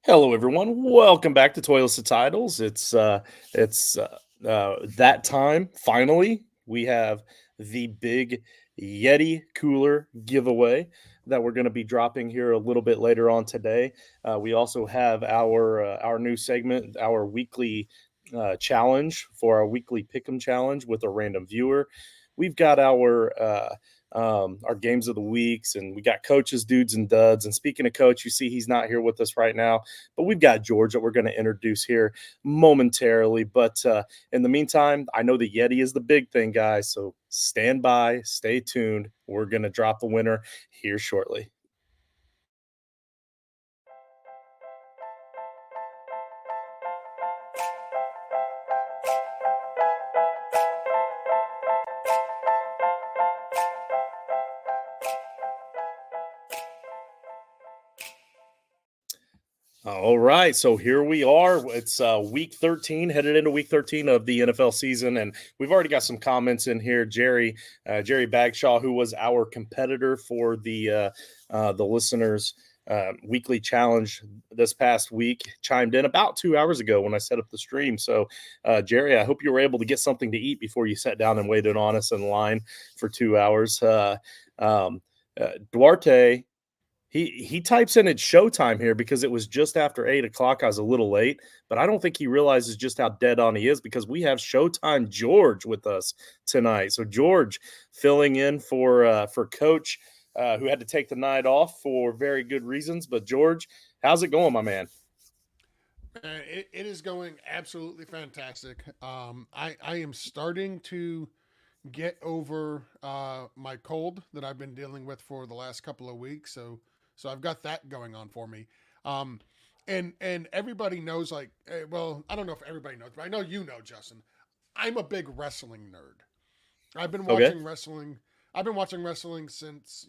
Hello, everyone. Welcome back to Toilets to Titles. It's that time. Finally, we have the big Yeti cooler giveaway that we're going to be dropping here a little bit later on today. We also have our new segment, our weekly challenge for our weekly pick'em challenge with a random viewer. We've got our games of the weeks, and we got coaches, dudes, and duds. And speaking of coach, you see he's not here with us right now, but we've got George that we're going to introduce here momentarily. But in the meantime, I know the Yeti is the big thing, guys. So stand by, stay tuned. We're going to drop the winner here shortly. All right, so here we are. It's week 13, headed into week 13 of the NFL season, and we've already got some comments in here. Jerry Bagshaw, who was our competitor for the listeners' weekly challenge this past week, chimed in about 2 hours ago when I set up the stream. So, Jerry, I hope you were able to get something to eat before you sat down and waited on us in line for 2 hours. Um, Duarte. He types in it's showtime here because it was just after 8 o'clock. I was a little late, but I don't think he realizes just how dead on he is because we have Showtime George with us tonight. So George filling in for Coach, who had to take the night off for very good reasons. But George, how's it going, my man? It is going absolutely fantastic. I am starting to get over my cold that I've been dealing with for the last couple of weeks. So I've got that going on for me. Um, and everybody knows, like, well, I don't know if everybody knows, but I know you know, Justin. I'm a big wrestling nerd. I've been Okay. watching wrestling. I've been watching wrestling since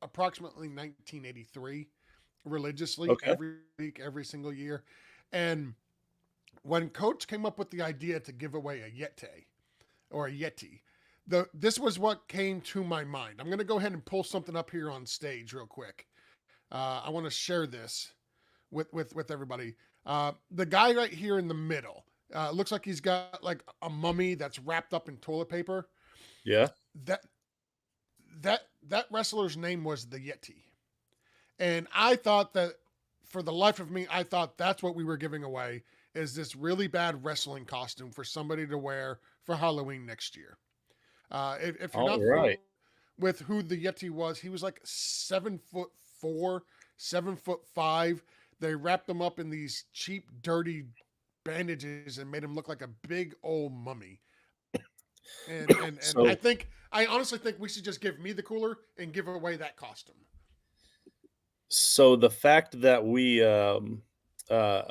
approximately 1983, religiously Okay. every week, every single year. And when Coach came up with the idea to give away a Yeti or a Yeti, this was what came to my mind. I'm going to go ahead and pull something up here on stage real quick. I want to share this with everybody. The guy right here in the middle looks like he's got like a mummy that's wrapped up in toilet paper. Yeah. That that wrestler's name was the Yeti, and I thought that for the life of me, I thought that's what we were giving away is this really bad wrestling costume for somebody to wear for Halloween next year. If you're All not familiar right. with who the Yeti was, he was like 7'4", 7'5". They wrapped him up in these cheap, dirty bandages and made him look like a big old mummy. And I So think I honestly think we should just give me the cooler and give away that costume. so the fact that uh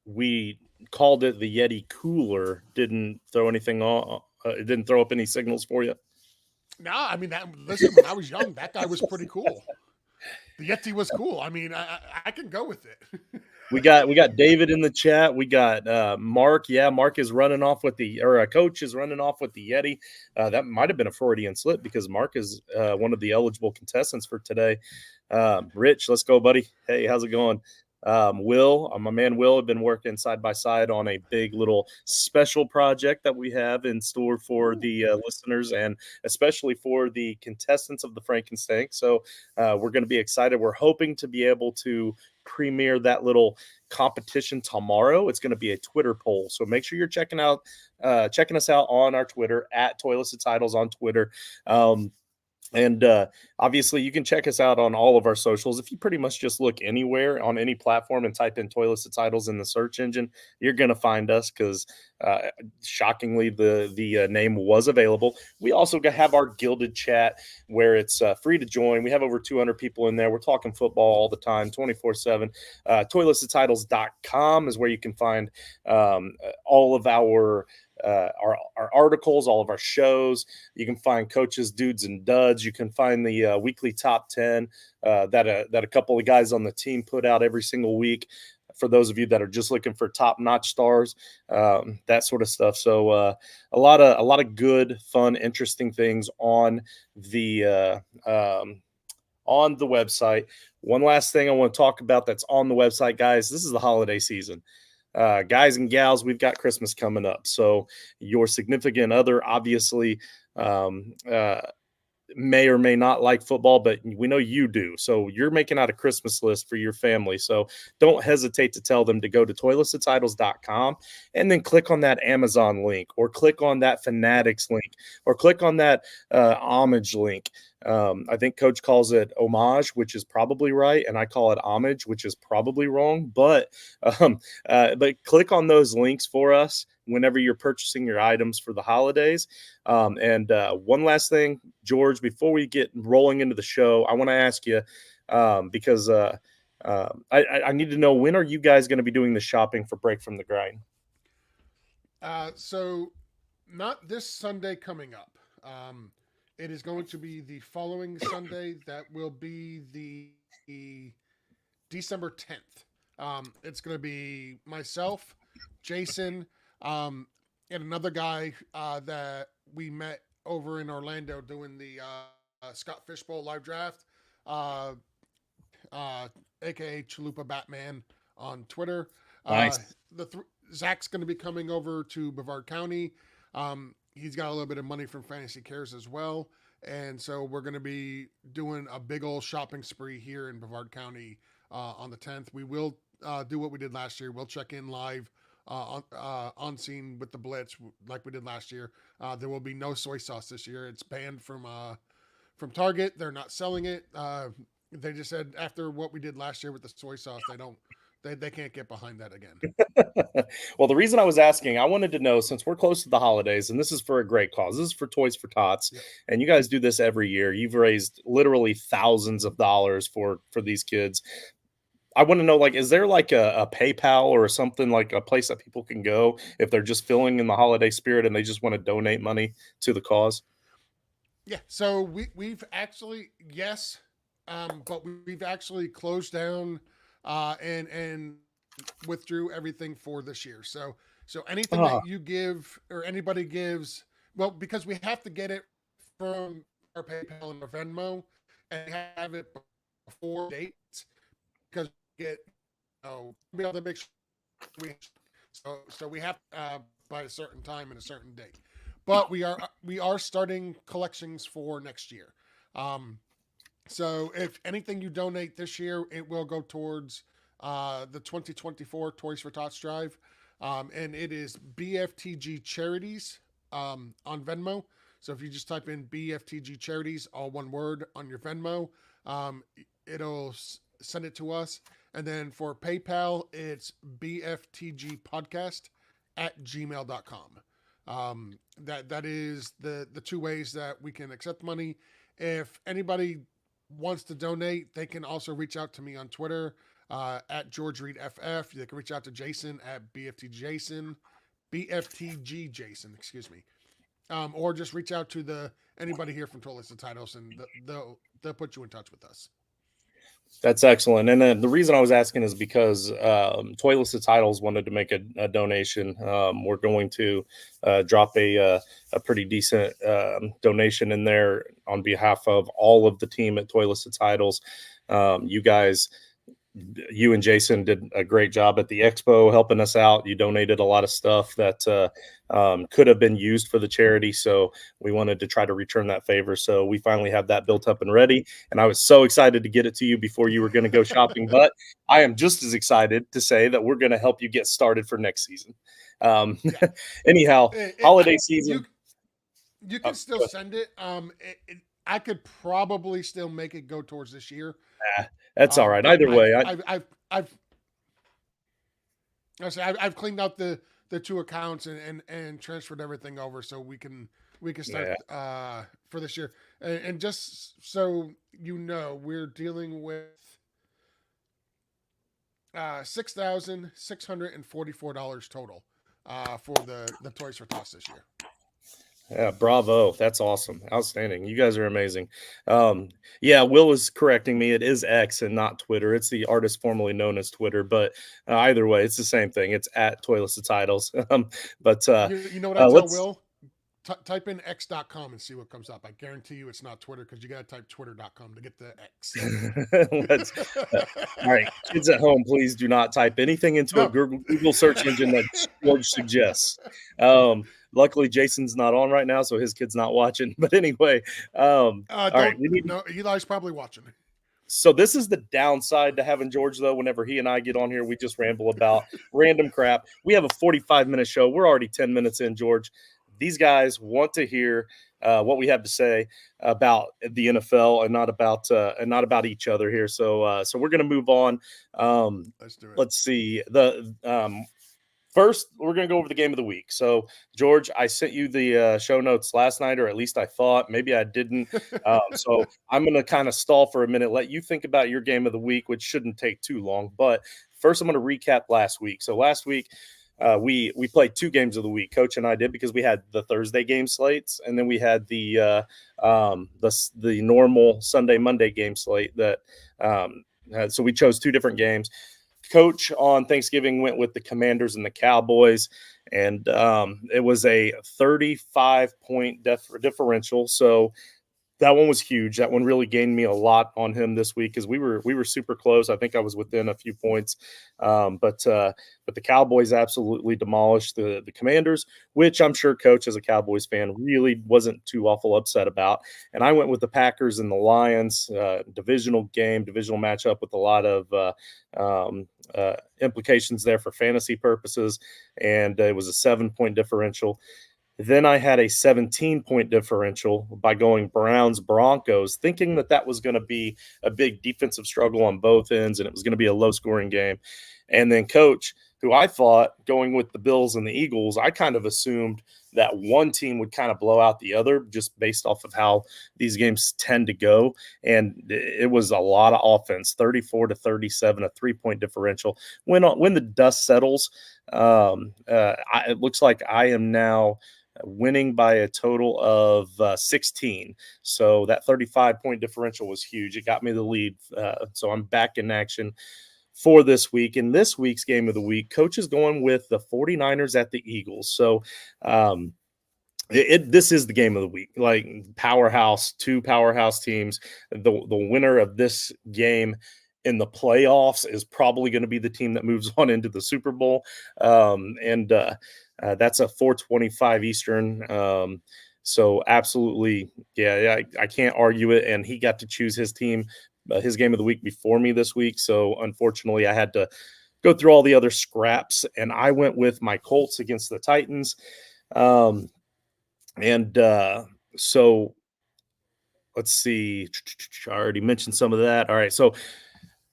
we called it the Yeti cooler didn't throw anything on. It didn't throw up any signals for you. No, I mean that. Listen, when I was young, that guy was pretty cool. The Yeti was cool. I mean, I can go with it. We got David in the chat. We got Mark. Yeah, Mark is running off with Coach is running off with the Yeti. That might have been a Freudian slip because Mark is one of the eligible contestants for today. Rich, let's go, buddy. Hey, how's it going? Will, my man Will, have been working side by side on a big little special project that we have in store for Ooh. the listeners and especially for the contestants of the Frankenstein. So we're going to be excited. We're hoping to be able to premiere that little competition tomorrow. It's going to be a Twitter poll, so make sure you're checking us out on our Twitter at Toilets Titles on Twitter. And obviously, you can check us out on all of our socials. If you pretty much just look anywhere on any platform and type in Toilets Titles in the search engine, you're going to find us because shockingly, the name was available. We also have our Gilded Chat where it's free to join. We have over 200 people in there. We're talking football all the time, 24/7. Toiletsandtitles.com is where you can find all of our articles, all of our shows. You can find coaches, dudes, and duds. You can find the weekly top 10 that a couple of guys on the team put out every single week. For those of you that are just looking for top-notch stars, that sort of stuff. So a lot of good, fun, interesting things on the on the website. One last thing I want to talk about that's on the website, guys. This is the holiday season. Guys and gals, we've got Christmas coming up. So your significant other obviously may or may not like football, but we know you do. So you're making out a Christmas list for your family. So don't hesitate to tell them to go to toiletstotitles.com and then click on that Amazon link, or click on that Fanatics link, or click on that homage link. I think Coach calls it homage, which is probably right, and I call it homage, which is probably wrong. But click on those links for us whenever you're purchasing your items for the holidays. And one last thing, George, before we get rolling into the show, I want to ask you because I need to know, when are you guys going to be doing the shopping for Break from the Grind? So not this Sunday coming up. It is going to be the following Sunday. That will be the December 10th. It's going to be myself, Jason, and another guy that we met over in Orlando doing the Scott Fishbowl live draft, aka Chalupa Batman on Twitter. Nice. Zach's going to be coming over to Brevard County. He's got a little bit of money from Fantasy Cares as well. And so we're going to be doing a big old shopping spree here in Brevard County on the 10th. We will do what we did last year. We'll check in live on scene with the Blitz like we did last year. There will be no soy sauce this year. It's banned from Target. They're not selling it. They just said after what we did last year with the soy sauce, they can't get behind that again. Well, the reason I was asking, I wanted to know, since we're close to the holidays, and this is for a great cause. This is for Toys for Tots, Yep. and you guys do this every year. You've raised literally thousands of dollars for these kids. I want to know, like, is there like a PayPal or something, like a place that people can go if they're just feeling in the holiday spirit and they just want to donate money to the cause? Yeah. So we've actually, yes, but we've actually closed down and withdrew everything for this year. So anything Ah, that you give or anybody gives, well, because we have to get it from our PayPal and our Venmo and have it before dates, because we get be able to make sure we have by a certain time and a certain date. But we are starting collections for next year. So if anything you donate this year, it will go towards the 2024 Toys for Tots drive. And it is BFTG Charities on Venmo. So if you just type in BFTG Charities, all one word, on your Venmo, it'll send it to us. And then for PayPal, it's bftgpodcast@gmail.com. That is the two ways that we can accept money. If anybody wants to donate, they can also reach out to me on Twitter at George Reed FF. They can reach out to Jason at BFTG Jason, excuse me. Or just reach out to anybody here from Toilet to Titles, and they'll put you in touch with us. that's excellent. And then the reason I was asking is because Toyless Titles wanted to make a donation. We're going to drop a pretty decent donation in there on behalf of all of the team at Toyless Titles. You and Jason did a great job at the expo helping us out. You donated a lot of stuff that could have been used for the charity. So we wanted to try to return that favor. So we finally have that built up and ready. And I was so excited to get it to you before you were going to go shopping. But I am just as excited to say that we're going to help you get started for next season. Yeah. Anyhow, holiday season. You can still send it. I could probably still make it go towards this year. That's all right. Either way, I've cleaned out the two accounts and transferred everything over, so we can start for this year. And just so you know, we're dealing with $6,644 total for the Toys for Tots this year. Yeah, bravo. That's awesome. Outstanding. You guys are amazing. Yeah, Will is correcting me. It is X and not Twitter. It's the artist formerly known as Twitter, but either way, it's the same thing. It's at Toyless Titles. You know what I tell Will? type in x.com and see what comes up. I guarantee you it's not Twitter because you got to type twitter.com to get the X. Let's, all right, kids at home, please do not type anything into a No. Google search engine that George suggests. Luckily, Jason's not on right now, so his kid's not watching. But anyway, all right, Don't. we need. No, Eli's probably watching. So this is the downside to having George, though. Whenever he and I get on here, we just ramble about random crap. We have a 45-minute show. We're already 10 minutes in, George. These guys want to hear what we have to say about the NFL and not about each other here. So we're gonna move on. Let's do it. Let's see. First, we're going to go over the game of the week. So, George, I sent you the show notes last night, or at least I thought. Maybe I didn't. So, I'm going to kind of stall for a minute, let you think about your game of the week, which shouldn't take too long. But first, I'm going to recap last week. So, last week, we played 2 games of the week. Coach and I did because we had the Thursday game slates, and then we had the normal Sunday Monday game slate. So we chose 2 different games. Coach on Thanksgiving went with the Commanders and the Cowboys, and it was a 35-point differential. So that one was huge. That one really gained me a lot on him this week because we were super close. I think I was within a few points, but the Cowboys absolutely demolished the Commanders, which I'm sure Coach, as a Cowboys fan, really wasn't too awful upset about. And I went with the Packers and the Lions, divisional matchup with a lot of implications there for fantasy purposes, and it was a 7-point differential. Then I had a 17-point differential by going Browns Broncos, thinking that was going to be a big defensive struggle on both ends and it was going to be a low scoring game. And then Coach, who I thought going with the Bills and the Eagles, I kind of assumed that one team would kind of blow out the other just based off of how these games tend to go. And it was a lot of offense, 34-37, a 3-point differential. When the dust settles, it looks like I am now winning by a total of 16. So that 35-point differential was huge. It got me the lead. So I'm back in action for this week. In this week's game of the week, Coach is going with the 49ers at the Eagles. So this is the game of the week. Like two powerhouse teams. The winner of this game in the playoffs is probably going to be the team that moves on into the Super Bowl. That's a 4:25 Eastern. So absolutely, yeah, I can't argue it. And he got to choose his team, his game of the week before me this week. So unfortunately, I had to go through all the other scraps, and I went with my Colts against the Titans. So let's see. I already mentioned some of that. All right, so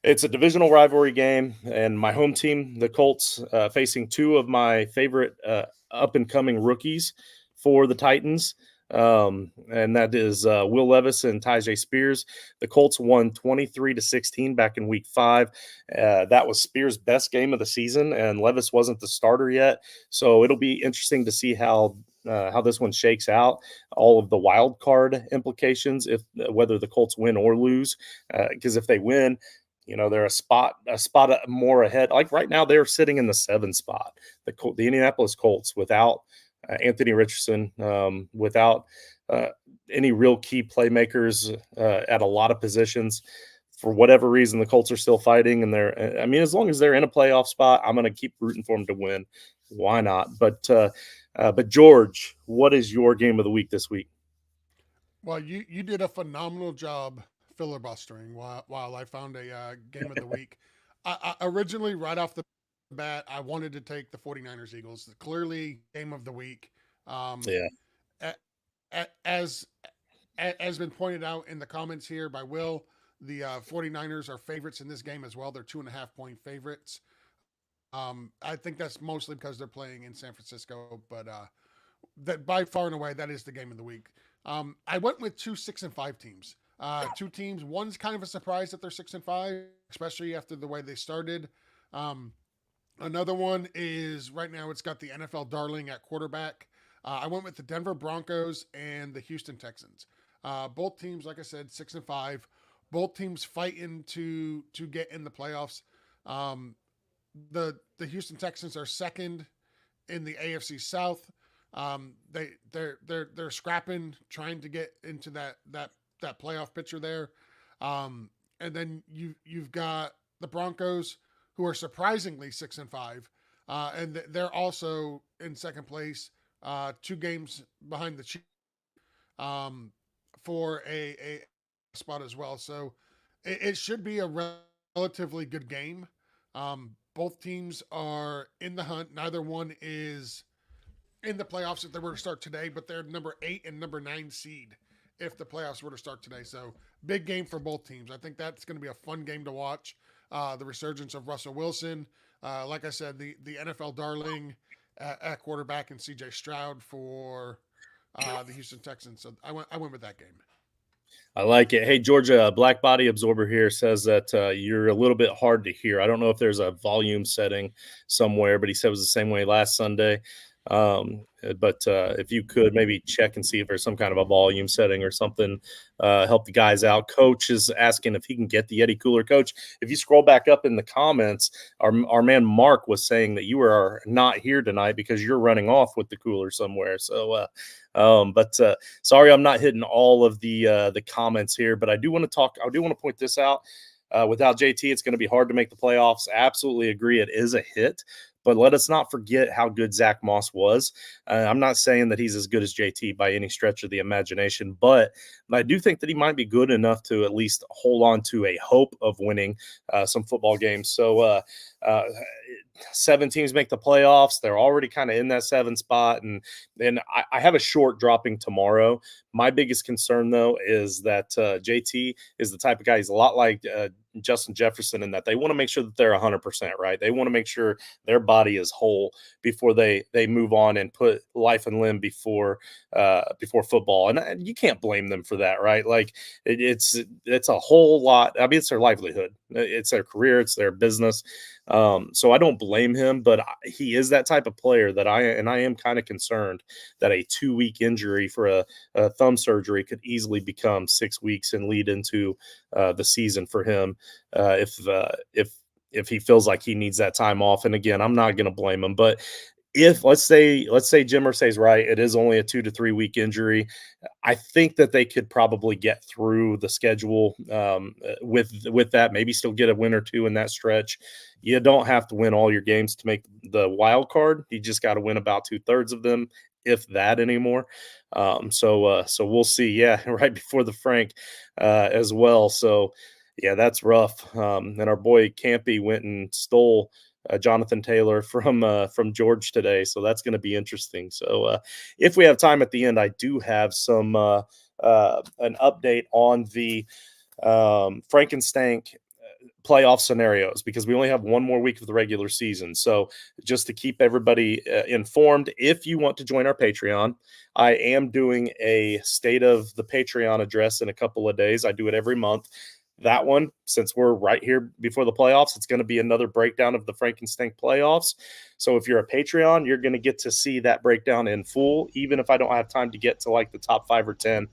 it's a divisional rivalry game, and my home team, the Colts, facing 2 of my favorite up-and-coming rookies for the Titans, and that is Will Levis and Tyjae Spears. The Colts won 23-16 back in Week 5. That was Spears' best game of the season, and Levis wasn't the starter yet, so it'll be interesting to see how this one shakes out. All of the wild card implications, if whether the Colts win or lose, because if they win, they're a spot more ahead. Like right now, they're sitting in the 7 spot. The Indianapolis Colts without Anthony Richardson, without any real key playmakers at a lot of positions. For whatever reason, the Colts are still fighting, and as long as they're in a playoff spot, I'm going to keep rooting for them to win. Why not? But George, what is your game of the week this week? Well, you did a phenomenal job filibustering while I found a game of the week. I originally, right off the bat, I wanted to take the 49ers Eagles. Clearly, game of the week. Yeah. As been pointed out in the comments here by Will, the 49ers are favorites in this game as well. They're 2.5-point favorites. I think that's mostly because they're playing in San Francisco, but that by far and away, that is the game of the week. I went with 2 6-5 teams. 2 teams. One's kind of a surprise that they're 6-5, especially after the way they started. Another one is right now it's got the NFL darling at quarterback. I went with the Denver Broncos and the Houston Texans. Both teams, like I said, 6-5. Both teams fighting to get in the playoffs. The Houston Texans are second in the AFC South. They're scrapping, trying to get into that playoff picture there. Um, and then you've got the Broncos, who are surprisingly 6-5, and they're also in second place, 2 games behind the Chiefs, um, for a spot as well. So it should be a relatively good game. Both teams are in the hunt. Neither one is in the playoffs if they were to start today, but they're number 8 and number 9 seed if the playoffs were to start today. So big game for both teams. I think that's going to be a fun game to watch. The resurgence of Russell Wilson, like I said, the NFL darling at quarterback, and C.J. Stroud for the Houston Texans. So I went with that game. I like it. Hey, Georgia, Black Body Absorber here says that you're a little bit hard to hear. I don't know if there's a volume setting somewhere, but he said it was the same way last Sunday. But if you could maybe check and see if there's some kind of a volume setting or something, help the guys out. Coach is asking if he can get the Yeti cooler. Coach, if you scroll back up in the comments, our man Mark was saying that you are not here tonight because you're running off with the cooler somewhere. So, but sorry, I'm not hitting all of the comments here, but I do want to talk. I do want to point this out. Without JT, it's going to be hard to make the playoffs. Absolutely agree. It is a hit. But let us not forget how good Zach Moss was. I'm not saying that he's as good as JT by any stretch of the imagination, but I do think that he might be good enough to at least hold on to a hope of winning some football games. So, uh, 7 teams make the playoffs. They're already kind of in that 7 spot. And then I have a short dropping tomorrow. My biggest concern, though, is that JT is the type of guy, he's a lot like Justin Jefferson in that they want to make sure that they're 100%, right? They want to make sure their body is whole before they move on and put life and limb before football. And you can't blame them for that, right? Like it's a whole lot. I mean, it's their livelihood, it's their career, it's their business. So I don't blame him, but he is that type of player that I am kind of concerned that a 2-week injury for a thumb surgery could easily become 6 weeks and lead into the season for him if he feels like he needs that time off. And again, I'm not going to blame him, but if let's say Jim Irsay's right, it is only a 2 to 3 week injury. I think that they could probably get through the schedule with that. Maybe still get a win or two in that stretch. You don't have to win all your games to make the wild card. You just got to win about 2/3 of them, if that anymore. So we'll see. Yeah, right before the Frank as well. So yeah, that's rough. And our boy Campy went and stole Jonathan Taylor from George today, so that's going to be interesting. So if we have time at the end, I do have some an update on the Frankenstank playoff scenarios because we only have one more week of the regular season. So just to keep everybody informed, if you want to join our Patreon, I am doing a state of the Patreon address in a couple of days. I do it every month. That one, since we're right here before the playoffs, it's going to be another breakdown of the Frankenstein playoffs. So if you're a Patreon, you're going to get to see that breakdown in full, even if I don't have time to get to like the top 5 or 10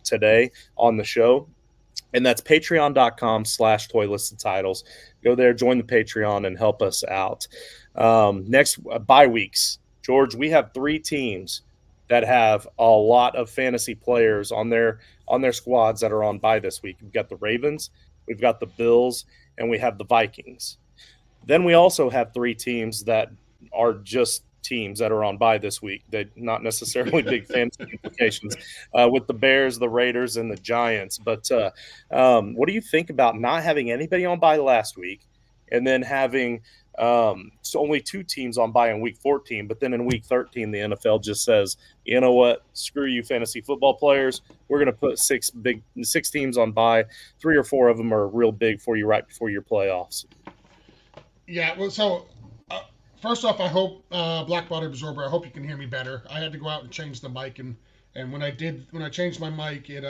today on the show. And that's patreon.com/toylisted titles. Go there, join the Patreon, and help us out. Next, bye weeks. George, we have 3 teams that have a lot of fantasy players on their squads that are on bye this week. We've got the Ravens, we've got the Bills, and we have the Vikings. Then we also have 3 teams that are just teams that are on bye this week. They're not necessarily big fantasy implications with the Bears, the Raiders, and the Giants. But what do you think about not having anybody on bye last week and then having so only 2 teams on bye in week 14, but then in week 13, the NFL just says, you know what, screw you fantasy football players. We're going to put 6 teams on bye. 3 or 4 of them are real big for you right before your playoffs. Yeah, well, so first off, I hope Black Body Absorber. I hope you can hear me better. I had to go out and change the mic, and when I changed my mic, it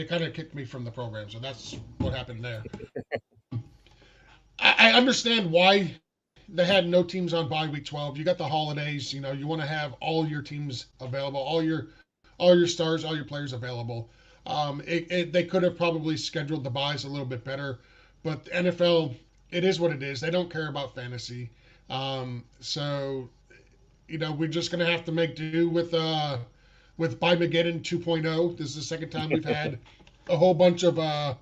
kind of kicked me from the program. So that's what happened there. I understand why they had no teams on bye week 12. You got the holidays. You know, you want to have all your teams available, all your stars, all your players available. They could have probably scheduled the buys a little bit better, but the NFL, it is what it is. They don't care about fantasy. So we're just gonna have to make do with Bimageddon 2.0. This is the second time we've had a whole bunch of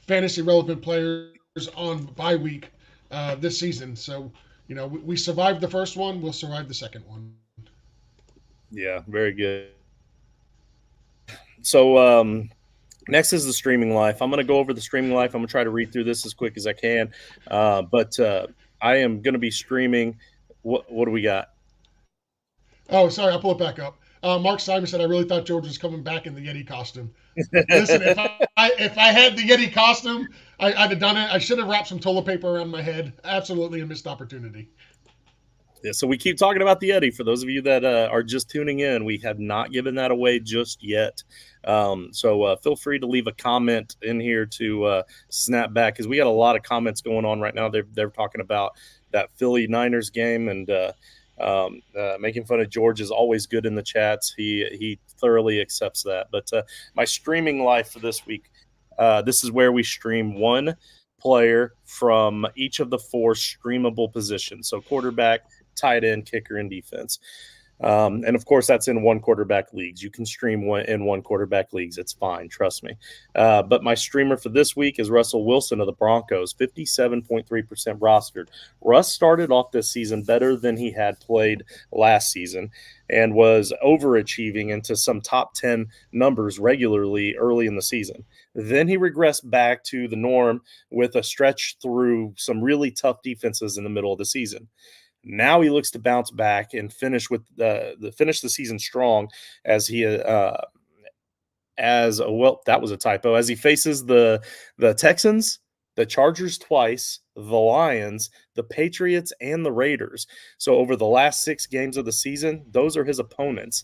fantasy relevant players on bye week this season. So we survived the first one. We'll survive the second one. Yeah, very good. So next is the streaming life. I'm going to go over the streaming life. I'm going to try to read through this as quick as I can. But I am going to be streaming. What do we got? Oh, sorry, I'll pull it back up. Mark Simon said, "I really thought George was coming back in the Yeti costume." Listen, if I had the Yeti costume, I'd have done it. I should have wrapped some toilet paper around my head. Absolutely a missed opportunity. Yeah, so we keep talking about the Yeti. For those of you that are just tuning in, we have not given that away just yet. So feel free to leave a comment in here to snap back, because we got a lot of comments going on right now. They're talking about that Philly Niners game, and making fun of George is always good in the chats. He thoroughly accepts that. But my streaming life for this week, this is where we stream one player from each of the four streamable positions. So quarterback, tight end, kicker, and defense. And of course, that's in one quarterback leagues. You can stream in one quarterback leagues. It's fine. Trust me. But my streamer for this week is Russell Wilson of the Broncos, 57.3% rostered. Russ started off this season better than he had played last season and was overachieving into some top 10 numbers regularly early in the season. Then he regressed back to the norm with a stretch through some really tough defenses in the middle of the season. Now he looks to bounce back and finish the season strong as he as well. That was a typo. As he faces the Texans, the Chargers twice, the Lions, the Patriots, and the Raiders. So over the last 6 games of the season, those are his opponents.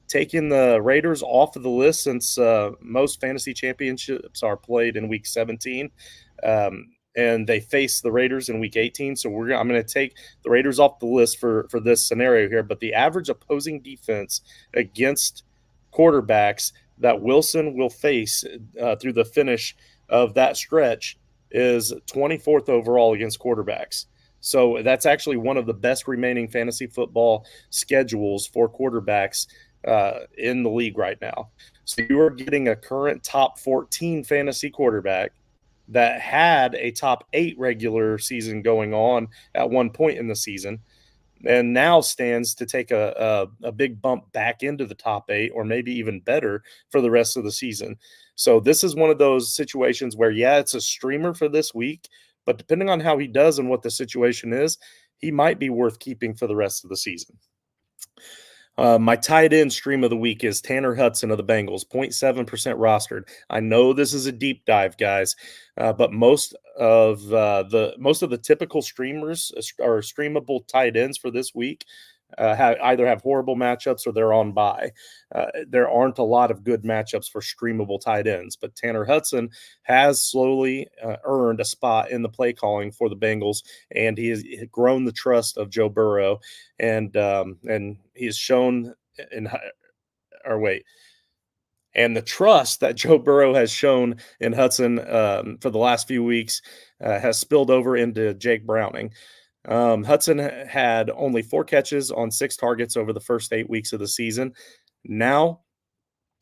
Taking the Raiders off of the list, since most fantasy championships are played in week 17. And they face the Raiders in week 18. So I'm going to take the Raiders off the list for this scenario here. But the average opposing defense against quarterbacks that Wilson will face through the finish of that stretch is 24th overall against quarterbacks. So that's actually one of the best remaining fantasy football schedules for quarterbacks in the league right now. So you are getting a current top 14 fantasy quarterback that had a top 8 regular season going on at one point in the season, and now stands to take a big bump back into the top 8, or maybe even better for the rest of the season. So this is one of those situations where, yeah, it's a streamer for this week, but depending on how he does and what the situation is, he might be worth keeping for the rest of the season. My tight end stream of the week is Tanner Hudson of the Bengals, 0.7% rostered. I know this is a deep dive, guys, but most of the typical streamers or streamable tight ends for this week either have horrible matchups or they're on bye. There aren't a lot of good matchups for streamable tight ends, but Tanner Hudson has slowly earned a spot in the play calling for the Bengals, and he has grown the trust of Joe Burrow, and he has shown and the trust that Joe Burrow has shown in Hudson for the last few weeks has spilled over into Jake Browning. Hudson had only 4 catches on 6 targets over the first 8 weeks of the season. Now,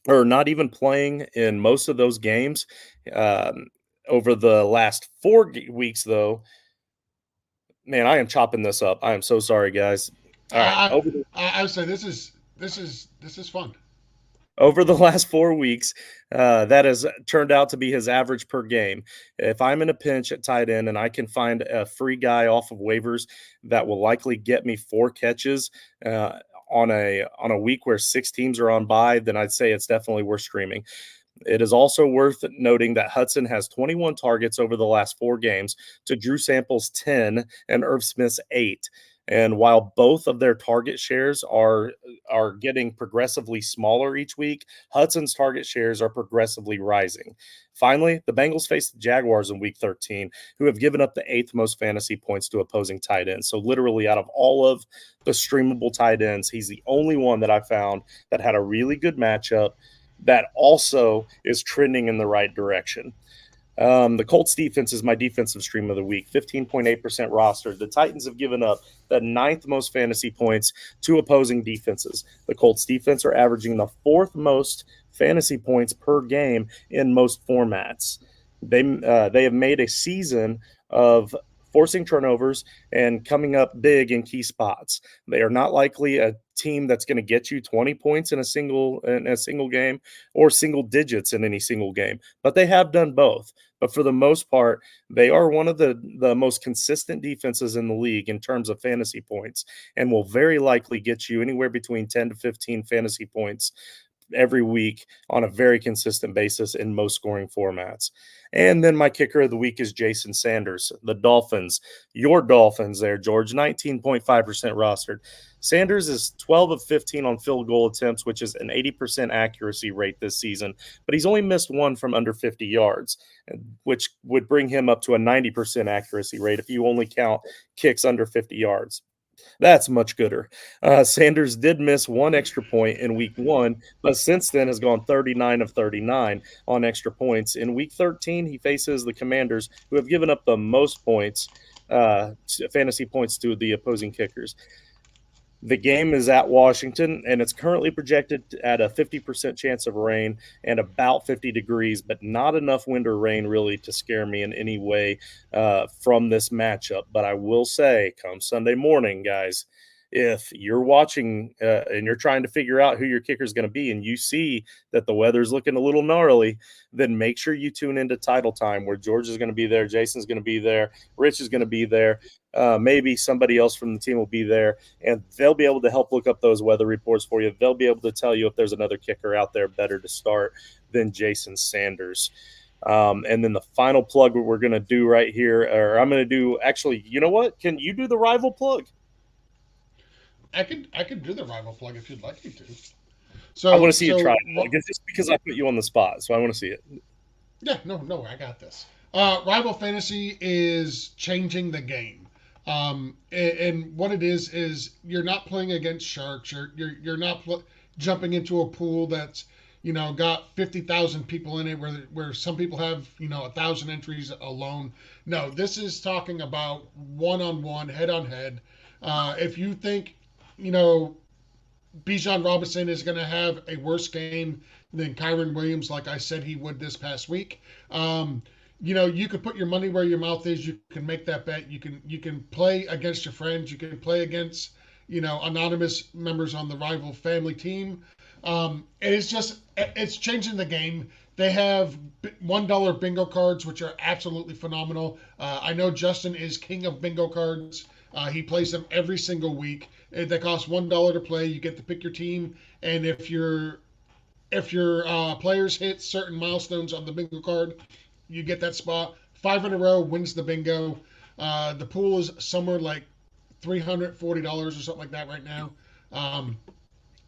or not even playing in most of those games. Over the last 4 weeks, though, man, I am chopping this up. I am so sorry, guys. All right, I would say this is fun. over the last 4 weeks, that has turned out to be his average per game. If I'm in a pinch at tight end and I can find a free guy off of waivers that will likely get me 4 catches on a week where 6 teams are on bye, then I'd say it's definitely worth streaming. It is also worth noting that Hudson has 21 targets over the last 4 games to Drew Sample's 10 and Irv Smith's 8. And while both of their target shares are getting progressively smaller each week, Hudson's target shares are progressively rising. Finally, the Bengals face the Jaguars in week 13, who have given up the 8th most fantasy points to opposing tight ends. So literally out of all of the streamable tight ends, he's the only one that I found that had a really good matchup that also is trending in the right direction. The Colts defense is my defensive stream of the week, 15.8% rostered. The Titans have given up the ninth most fantasy points to opposing defenses. The Colts defense are averaging the fourth most fantasy points per game in most formats. They have made a season of forcing turnovers and coming up big in key spots. They are not likely a team that's going to get you 20 points in a single game or single digits in any single game, but they have done both. But for the most part, they are one of the most consistent defenses in the league in terms of fantasy points, and will very likely get you anywhere between 10 to 15 fantasy points every week on a very consistent basis in most scoring formats. And then my kicker of the week is Jason Sanders, the Dolphins. Your Dolphins there, George, 19.5% rostered. Sanders is 12 of 15 on field goal attempts, which is an 80% accuracy rate this season, but he's only missed one from under 50 yards, which would bring him up to a 90% accuracy rate if you only count kicks under 50 yards. That's much gooder. Sanders did miss one extra point in week 1, but since then has gone 39 of 39 on extra points. In week 13, he faces the Commanders, who have given up the most points, fantasy points to the opposing kickers. The game is at Washington, and it's currently projected at a 50% chance of rain and about 50 degrees, but not enough wind or rain really to scare me in any way from this matchup. But I will say, come Sunday morning, guys, if you're watching and you're trying to figure out who your kicker is going to be and you see that the weather's looking a little gnarly, then make sure you tune into Title Time, where George is going to be there, Jason's going to be there, Rich is going to be there. Maybe somebody else from the team will be there, and they'll be able to help look up those weather reports for you. They'll be able to tell you if there's another kicker out there better to start than Jason Sanders. And then the final plug we're going to do right here, or I'm going to do, actually, you know what? Can you do the rival plug? I could do the rival plug if you'd like me to. I want So to see you try so it, just because I put you on the spot, so I want to see it. yeah, no, I got this. Rival Fantasy is changing the game. And what it is you're not playing against sharks. You're not jumping into a pool that's got 50,000 people in it, where some people have 1,000 entries alone. No, this is talking about one on one, head on head. If you think you know Bijan Robinson is going to have a worse game than Kyron Williams, like I said he would this past week. You could put your money where your mouth is. You can make that bet. You can play against your friends. You can play against anonymous members on the rival family team. And it's changing the game. They have $1 bingo cards, which are absolutely phenomenal. I know Justin is king of bingo cards. He plays them every single week. They cost $1 to play. You get to pick your team, and if your players hit certain milestones on the bingo card, you get that spot. 5 in a row wins the bingo. The pool is somewhere like $340 or something like that right now.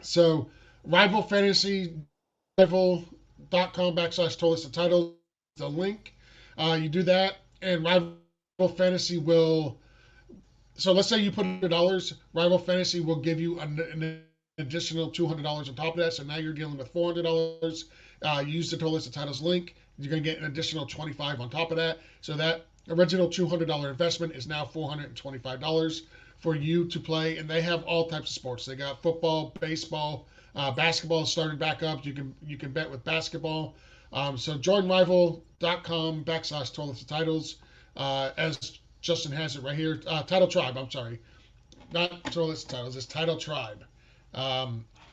So Rival Fantasy, rival.com/told us the title, the link. You do that, and Rival Fantasy will. So let's say you put $100, Rival Fantasy will give you an additional $200 on top of that. So now you're dealing with $400. Use the total list of titles link. You're going to get an additional 25 on top of that. So that original $200 investment is now $425 for you to play. And they have all types of sports. They got football, baseball, basketball started back up. You can bet with basketball. So join rival.com/total list of titles. As Justin has it right here. Title Tribe, I'm sorry. Not total list of titles, it's Title Tribe.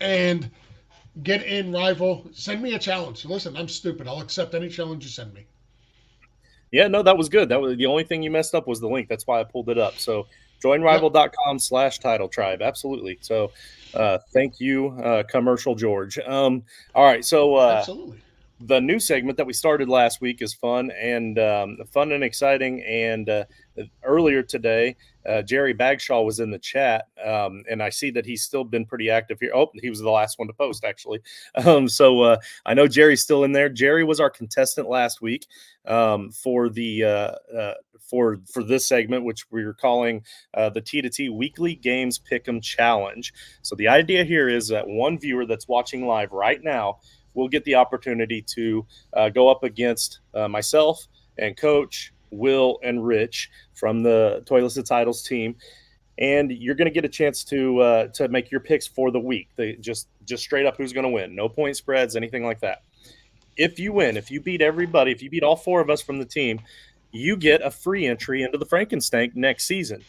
And get in Rival. Send me a challenge. Listen, I'm stupid. I'll accept any challenge you send me. Yeah, no, that was good. That was the only thing you messed up was the link. That's why I pulled it up. So Yep, joinrival.com/title tribe. Absolutely. So thank you, commercial George. All right. So absolutely. the new segment that we started last week is fun and exciting. And earlier today, Jerry Bagshaw was in the chat, and I see that he's still been pretty active here. Oh, he was the last one to post, actually. So I know Jerry's still in there. Jerry was our contestant last week for the for this segment, which we were calling the T to T Weekly Games Pick'em Challenge. So the idea here is that one viewer that's watching live right now will get the opportunity to go up against myself and Coach, Will, and Rich from the Toyless Titles team, and you're going to get a chance to make your picks for the week. Just straight up who's going to win. No point spreads, anything like that. If you win, if you beat everybody, if you beat all four of us from the team, you get a free entry into the Frankenstank next season.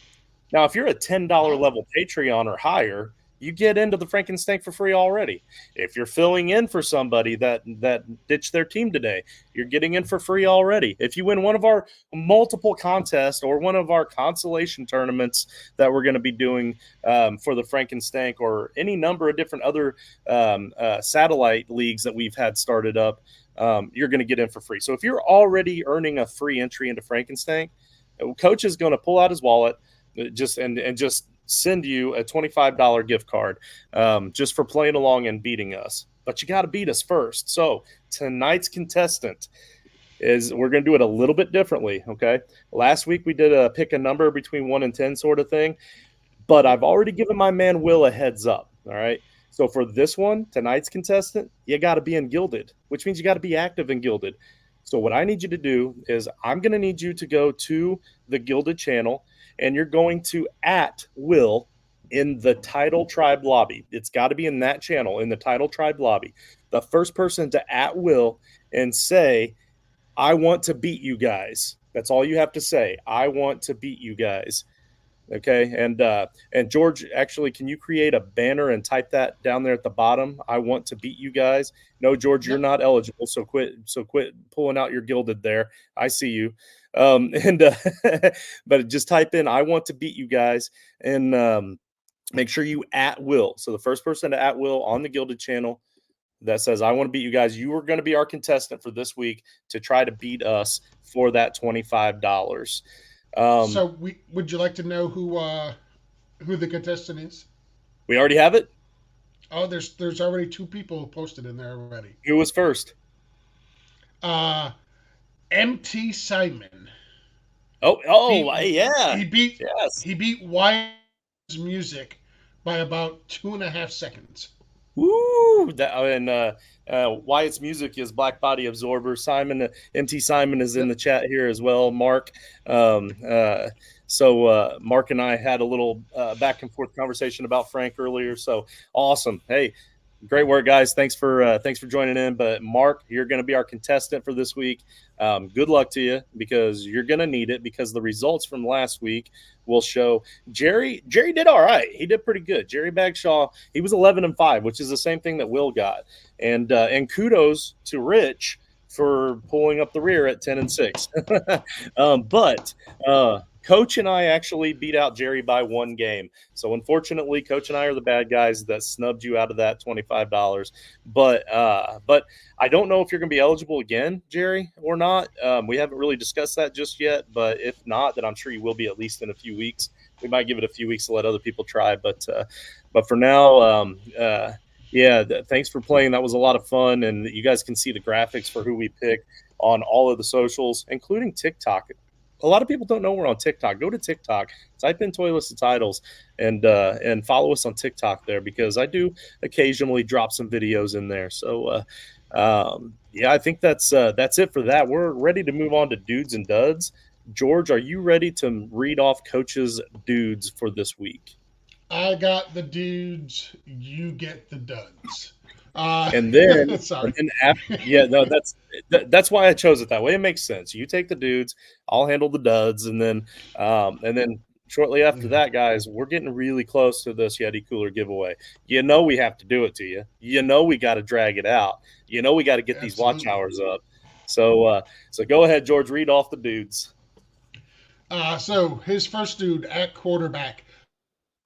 Now, if you're a $10 Oh, level Patreon or higher, you get into the Frankenstank for free already. If you're filling in for somebody that ditched their team today, you're getting in for free already. If you win one of our multiple contests or one of our consolation tournaments that we're going to be doing for the Frankenstank or any number of different other satellite leagues that we've had started up, you're going to get in for free. So if you're already earning a free entry into Frankenstank, Coach is going to pull out his wallet just send you a $25 gift card just for playing along and beating us. But you got to beat us first. So tonight's contestant is we're going to do it a little bit differently. Okay. Last week we did a pick a number between 1 and 10 sort of thing, but yep. I've already given my man Will a heads up. All right. So for this one, tonight's contestant, you got to be in Gilded, which means you got to be active in Gilded. So what I need you to do is I'm going to need you to go to the Gilded channel and you're going to at Will in the Title Tribe lobby. It's got to be in that channel in the Title Tribe lobby. The first person to at Will and say, I want to beat you guys. That's all you have to say. I want to beat you guys. Okay, and George, actually, can you create a banner and type that down there at the bottom? I want to beat you guys. No, George, you're Yep. not eligible, so quit pulling out your Gilded there. I see you, and but just type in I want to beat you guys, and make sure you at Will. So the first person to at Will on the Gilded channel that says I want to beat you guys, you are going to be our contestant for this week to try to beat us for that $25. Um, So we would you like to know who the contestant is? we already have it. Oh, there's already two people posted in there already. Who was first? Uh, MT Simon beat Yeah, he beat yes. he beat Wyatt's music by about 2.5 seconds. Woo! Wyatt's music is Black Body Absorber. MT Simon is in Yep. the chat here as well. Mark. Mark and I had a little back and forth conversation about Frank earlier. So awesome. Hey, great work, guys. Thanks for joining in. But Mark, you're going to be our contestant for this week. Good luck to you because you're going to need it because the results from last week will show. Jerry did all right. He did pretty good. Jerry Bagshaw, he was 11-5, which is the same thing that Will got. And kudos to Rich for pulling up the rear at 10-6. But Coach and I actually beat out Jerry by one game. So unfortunately, Coach and I are the bad guys that snubbed you out of that $25. But I don't know if you're going to be eligible again, Jerry, or not. We haven't really discussed that just yet. But if not, then I'm sure you will be at least in a few weeks. We might give it a few weeks to let other people try. But for now, yeah, thanks for playing. That was a lot of fun. And you guys can see the graphics for who we pick on all of the socials, including TikTok. A lot of people don't know we're on TikTok. Go to TikTok, type in Toyless Titles, and follow us on TikTok there because I do occasionally drop some videos in there. So, yeah, I think that's it for that. We're ready to move on to dudes and duds. George, are you ready to read off Coach's dudes for this week? I got the dudes. You get the duds. Uh, And then, sorry. yeah, no, that's why I chose it that way. It makes sense. You take the dudes, I'll handle the duds, and then shortly after that, guys, we're getting really close to this Yeti cooler giveaway. You know we have to do it to you. You know we got to drag it out. You know we got to get these watch Absolutely. hours up. So go ahead, George. Read off the dudes. So his first dude at quarterback.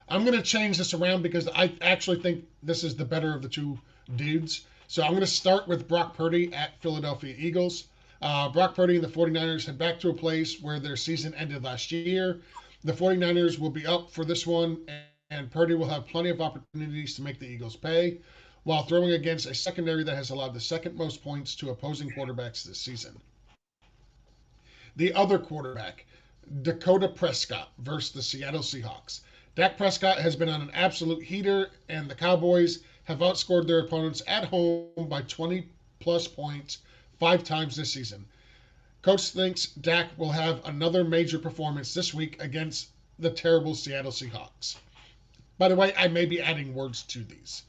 I'm going to change this around because I actually think this is the better of the two dudes. So I'm going to start with Brock Purdy at Philadelphia Eagles. Brock Purdy and the 49ers head back to a place where their season ended last year. The 49ers will be up for this one, and Purdy will have plenty of opportunities to make the Eagles pay while throwing against a secondary that has allowed the second most points to opposing quarterbacks this season. The other quarterback, Dakota Prescott versus the Seattle Seahawks. Dak Prescott has been on an absolute heater, and the Cowboys have outscored their opponents at home by 20 plus points 5 times this season. Coach thinks Dak will have another major performance this week against the terrible Seattle Seahawks. By the way, I may be adding words to these.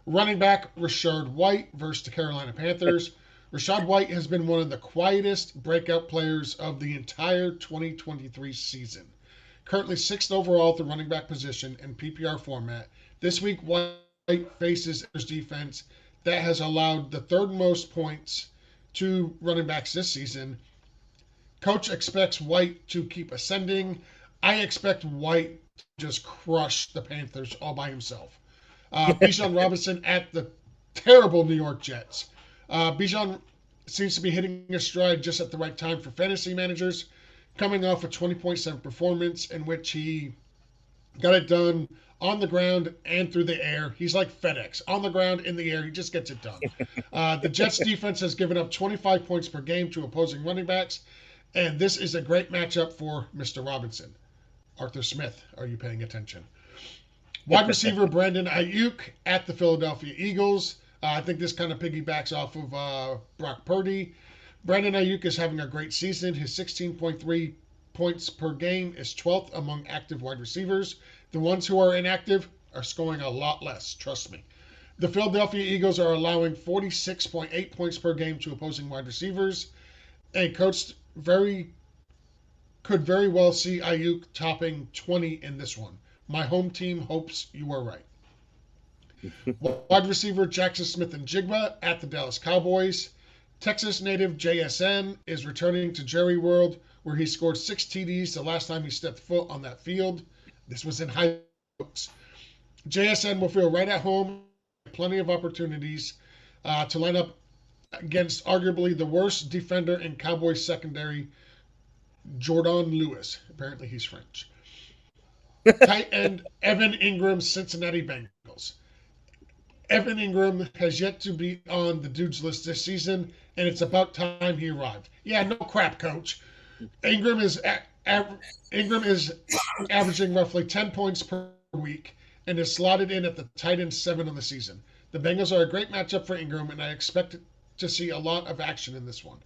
Running back Rashard White versus the Carolina Panthers. Rashad White has been one of the quietest breakout players of the entire 2023 season. Currently sixth overall at the running back position in PPR format. This week, White faces a defense that has allowed the third most points to running backs this season. Coach expects White to keep ascending. I expect White to just crush the Panthers all by himself. Bijan Robinson at the terrible New York Jets. Bijan seems to be hitting his stride just at the right time for fantasy managers, coming off a 20.7 performance in which he got it done on the ground and through the air. He's like FedEx on the ground, in the air. He just gets it done. The Jets defense has given up 25 points per game to opposing running backs, and this is a great matchup for Mr. Robinson. Arthur Smith, are you paying attention? Wide receiver Brandon Ayuk at the Philadelphia Eagles. I think this kind of piggybacks off of Brock Purdy. Brandon Ayuk is having a great season. His 16.3 points per game is 12th among active wide receivers. The ones who are inactive are scoring a lot less, trust me. The Philadelphia Eagles are allowing 46.8 points per game to opposing wide receivers. And coach could very well see Ayuk topping 20 in this one. My home team hopes you are right. Wide receiver Jackson Smith and Jigba at the Dallas Cowboys. Texas native JSN is returning to Jerry World, where he scored 6 TDs the last time he stepped foot on that field. This was in high hopes. JSN will feel right at home, plenty of opportunities to line up against arguably the worst defender in Cowboys secondary, Jordan Lewis. Apparently he's French. Tight end Evan Ingram, Cincinnati Bengals. Evan Ingram has yet to be on the dudes list this season, and it's about time he arrived. Yeah, no crap, coach. Ingram is Ingram is averaging roughly 10 points per week and is slotted in at the tight end 7 on the season. The Bengals are a great matchup for Ingram, and I expect to see a lot of action in this one.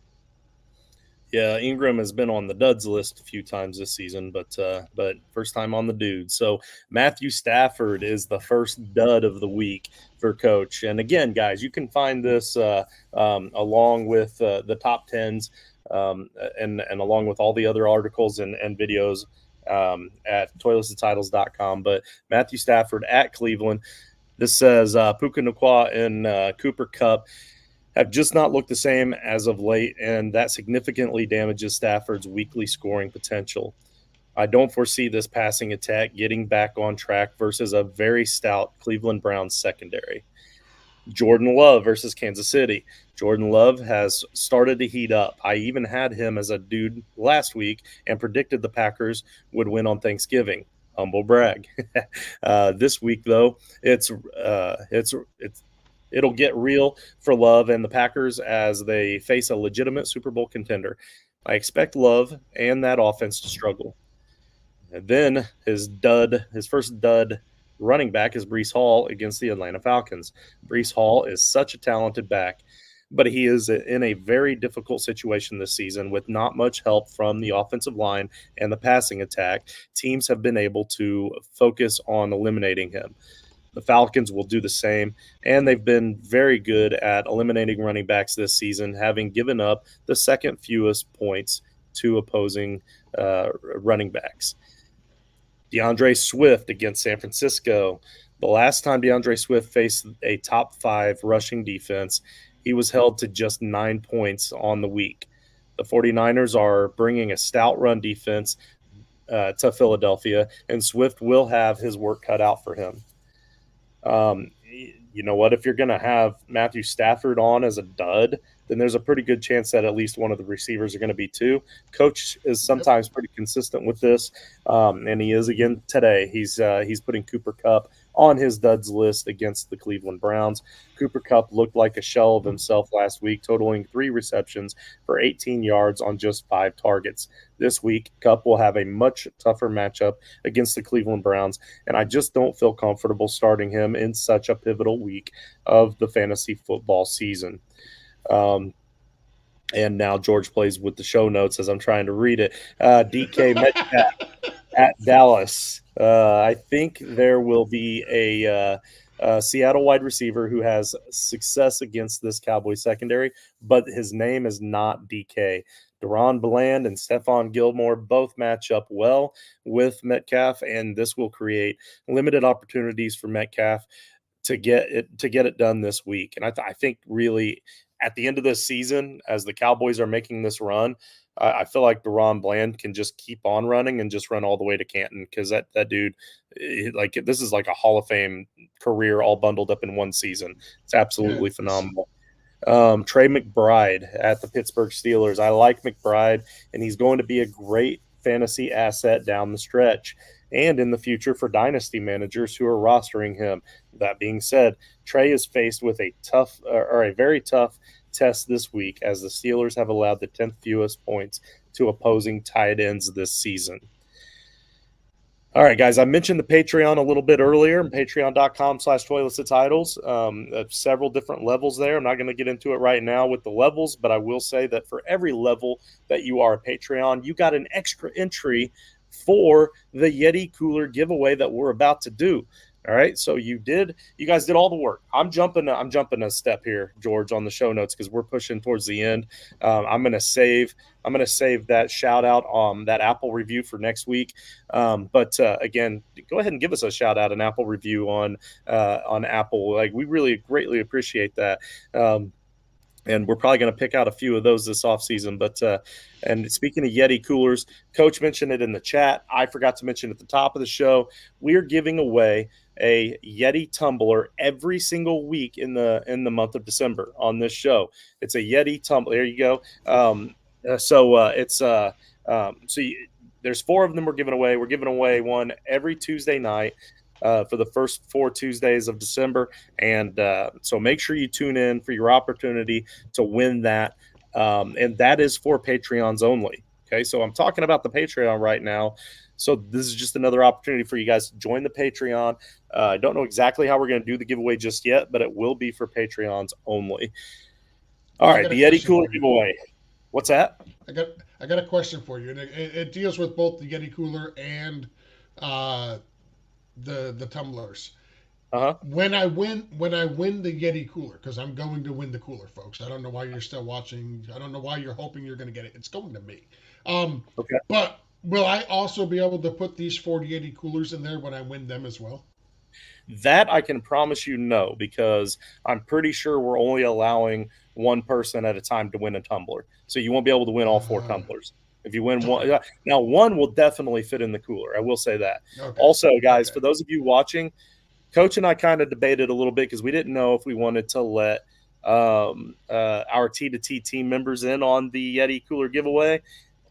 Yeah, Ingram has been on the duds list a few times this season, but first time on the dude. So Matthew Stafford is the first dud of the week for Coach. And again, guys, you can find this along with the top tens and along with all the other articles and videos at toiletstitles.com. But Matthew Stafford at Cleveland. This says Puka Nacua and Cooper Kupp have just not looked the same as of late, and that significantly damages Stafford's weekly scoring potential. I don't foresee this passing attack getting back on track versus a very stout Cleveland Browns secondary. Jordan Love versus Kansas City. Jordan Love has started to heat up. I even had him as a dude last week and predicted the Packers would win on Thanksgiving. Humble brag. This week, though, it'll get real for Love and the Packers as they face a legitimate Super Bowl contender. I expect Love and that offense to struggle. And then his first dud running back is Breece Hall against the Atlanta Falcons. Breece Hall is such a talented back, but he is in a very difficult situation this season with not much help from the offensive line and the passing attack. Teams have been able to focus on eliminating him. The Falcons will do the same, and they've been very good at eliminating running backs this season, having given up the second fewest points to opposing running backs. DeAndre Swift against San Francisco. The last time DeAndre Swift faced a top 5 rushing defense, he was held to just 9 points on the week. The 49ers are bringing a stout run defense to Philadelphia, and Swift will have his work cut out for him. You know what? If you're going to have Matthew Stafford on as a dud, then there's a pretty good chance that at least one of the receivers are going to be too. Coach is sometimes pretty consistent with this, and he is again today. He's putting Cooper Kupp on his duds list against the Cleveland Browns. Cooper Kupp looked like a shell of himself last week, totaling 3 receptions for 18 yards on just 5 targets. This week, Kupp will have a much tougher matchup against the Cleveland Browns, and I just don't feel comfortable starting him in such a pivotal week of the fantasy football season. And now George plays with the show notes as I'm trying to read it. DK Metcalf at Dallas. I think there will be a Seattle wide receiver who has success against this Cowboys secondary, but his name is not DK. Deron Bland and Stephon Gilmore both match up well with Metcalf, and this will create limited opportunities for Metcalf to get it done this week. And I think really at the end of this season, as the Cowboys are making this run, I feel like Deron Bland can just keep on running and just run all the way to Canton because that dude, like this is like a Hall of Fame career all bundled up in one season. It's absolutely phenomenal. Trey McBride at the Pittsburgh Steelers. I like McBride, and he's going to be a great fantasy asset down the stretch and in the future for dynasty managers who are rostering him. That being said, Trey is faced with a tough or a very tough test this week as the Steelers have allowed the 10th fewest points to opposing tight ends this season. All right, guys, I mentioned the Patreon a little bit earlier, patreon.com/toilets to titles. Several different levels there. I'm not going to get into it right now with the levels, but I will say that for every level that you are a Patreon, you got an extra entry for the Yeti cooler giveaway that we're about to do. All right, so you guys did all the work. I'm jumping a step here, George, on the show notes because we're pushing towards the end. I'm gonna save that shout out on that Apple review for next week. But again, go ahead and give us a shout out, an Apple review on Apple. Like we really greatly appreciate that. And we're probably going to pick out a few of those this offseason. But and speaking of Yeti coolers, Coach mentioned it in the chat. I forgot to mention at the top of the show, we are giving away a Yeti tumbler every single week in the month of December on this show. It's a Yeti tumbler. There you go. There's 4 of them we're giving away. We're giving away one every Tuesday night. For the first 4 Tuesdays of December. And so make sure you tune in for your opportunity to win that. And that is for Patreons only. Okay, so I'm talking about the Patreon right now. So this is just another opportunity for you guys to join the Patreon. I don't know exactly how we're going to do the giveaway just yet, but it will be for Patreons only. All right, the Yeti Cooler giveaway. What's that? I got a question for you, and it deals with both the Yeti cooler and the tumblers. Uh-huh. When I win the Yeti cooler, because I'm going to win the cooler, folks. I don't know why you're still watching. I don't know why you're hoping you're going to get it. It's going to me. Okay. But will I also be able to put these 40 Yeti coolers in there when I win them as well? That I can promise you no, because I'm pretty sure we're only allowing one person at a time to win a tumbler. So you won't be able to win all 4 tumblers. If you win one, now one will definitely fit in the cooler. I will say that. Okay. Also, guys, for those of you watching, Coach and I kind of debated a little bit because we didn't know if we wanted to let our T2T team members in on the Yeti cooler giveaway.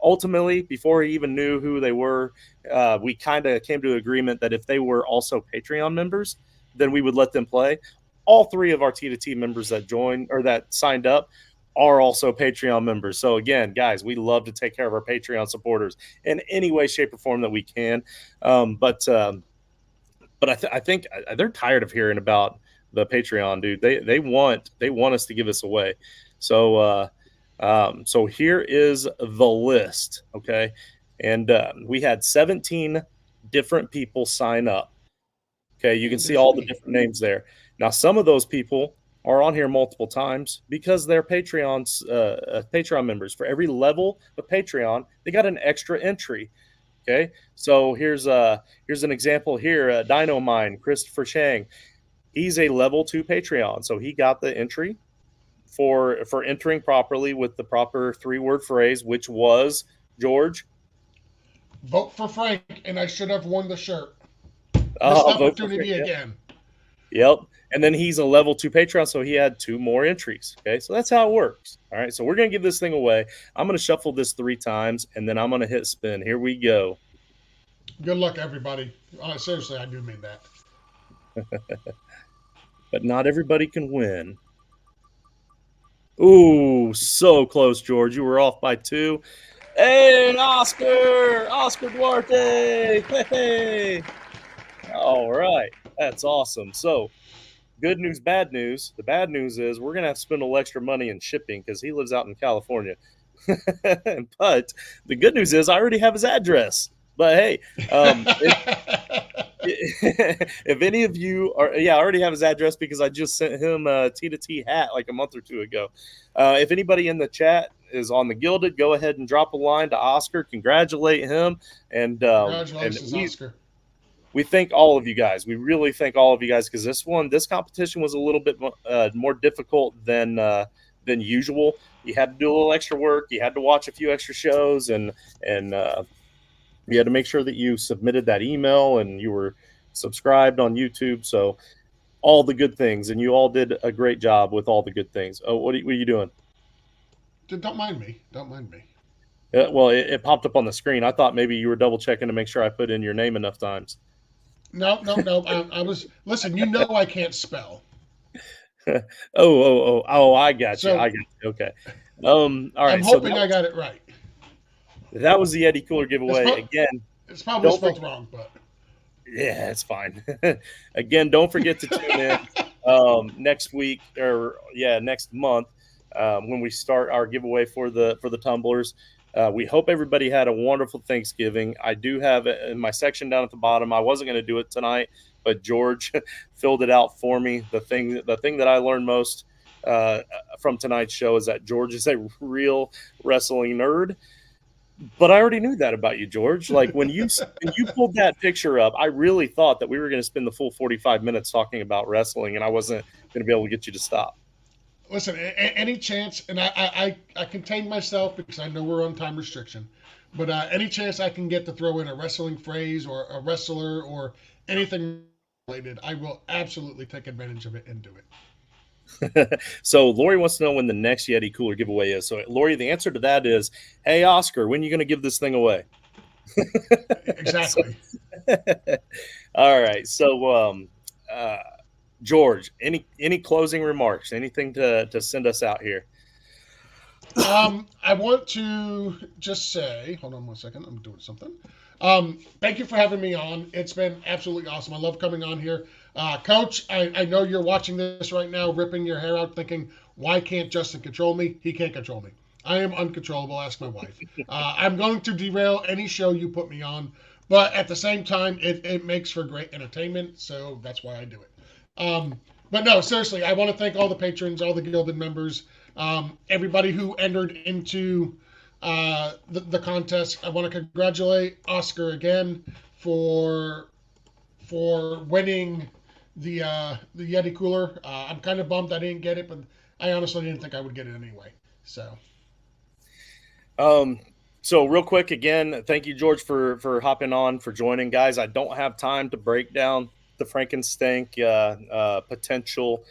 Ultimately, before he even knew who they were, we kind of came to an agreement that if they were also Patreon members, then we would let them play. All 3 of our T2T members that joined or that signed up are also Patreon members. So again, guys, we love to take care of our Patreon supporters in any way, shape, or form that we can. But I think they're tired of hearing about the Patreon, dude. They want us to give this away. So so here is the list, okay? And we had 17 different people sign up. Okay, you can see all the different names there. Now, some of those people are on here multiple times because they're Patreon members. For every level of Patreon, they got an extra entry. Okay, so here's an example here. Dino Mine, Christopher Chang, he's a level 2 Patreon, so he got the entry for entering properly with the proper 3-word phrase, which was, George, vote for Frank, and I should have won the shirt. Missed opportunity again. Yep. And then he's a level 2 Patreon, so he had 2 more entries. Okay, so that's how it works. All right, so we're going to give this thing away. I'm going to shuffle this 3 times, and then I'm going to hit spin. Here we go. Good luck, everybody. Seriously, I do mean that. But not everybody can win. Ooh, so close, George. You were off by 2. Hey, Oscar Duarte. Hey. All right, that's awesome. So good news, bad news. The bad news is we're gonna have to spend a little extra money in shipping because he lives out in California. But the good news is I already have his address. But hey, if if any of you are, yeah, I already have his address because I just sent him a T to T hat like a month or two ago. If anybody in the chat is on the Gilded, go ahead and drop a line to Oscar, congratulate him, and Congratulations, Oscar. we thank all of you guys. We really thank all of you guys because this competition was a little bit more difficult than usual. You had to do a little extra work. You had to watch a few extra shows, and you had to make sure that you submitted that email and you were subscribed on YouTube. So all the good things, and you all did a great job with all the good things. Oh, what are you doing? Don't mind me. Don't mind me. Well, it popped up on the screen. I thought maybe you were double checking to make sure I put in your name enough times. No, no, no. I was listen. You know I can't spell, Oh! I got you. so I got you. Okay. All I'm right. So hoping I got it right. that was the Yeti Cooler It's, giveaway. pro- Again, it's probably don't spelled forget. wrong, but Yeah, it's fine. Again, don't forget to tune in next week, or yeah, next month, when we start our giveaway for the tumblers. We hope everybody had a wonderful Thanksgiving. I do have it in my section down at the bottom. I wasn't going to do it tonight, but George filled it out for me. The thing that I learned most from tonight's show is that George is a real wrestling nerd. But I already knew that about you, George. Like when you pulled that picture up, I really thought that we were going to spend the full 45 minutes talking about wrestling, and I wasn't going to be able to get you to stop. listen. Any chance, and I contained myself because I know we're on time restriction. But any chance I can get to throw in a wrestling phrase or a wrestler or anything related, I will absolutely take advantage of it and do it. So Lori wants to know when the next Yeti Cooler giveaway is. So Lori, the answer to that is, hey Oscar, when are you going to give this thing away? So, Exactly. all right. So George, any closing remarks? Anything to send us out here? I want to just say, hold on one second. I'm doing something. Thank you for having me on. It's been absolutely awesome. I love coming on here. Coach, I know you're watching this right now, ripping your hair out, thinking, why can't Justin control me? He can't control me. I am uncontrollable. Ask my wife. I'm going to derail any show you put me on, but at the same time, it makes for great entertainment, so that's why I do it. But no, seriously, I want to thank all the patrons, all the Gilded members, everybody who entered into the contest. I want to congratulate Oscar again for winning the Yeti cooler. I'm kind of bummed I didn't get it, but I honestly didn't think I would get it anyway. So Um, so real quick again, thank you, George, for hopping on, for joining, guys. I don't have time to break down the Frankenstank potential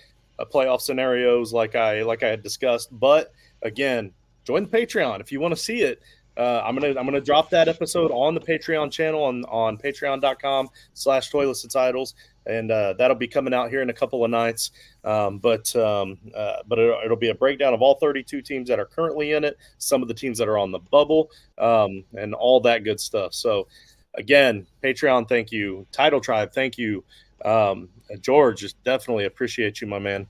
playoff scenarios like I had discussed, but again, join the Patreon if you want to see it. I'm gonna drop that episode on the Patreon channel on patreon.com/toilets and titles, and that'll be coming out here in a couple of nights. But it'll be a breakdown of all 32 teams that are currently in it, some of the teams that are on the bubble, and all that good stuff. So again, Patreon, thank you. Title Tribe, thank you. George, just definitely appreciate you, my man.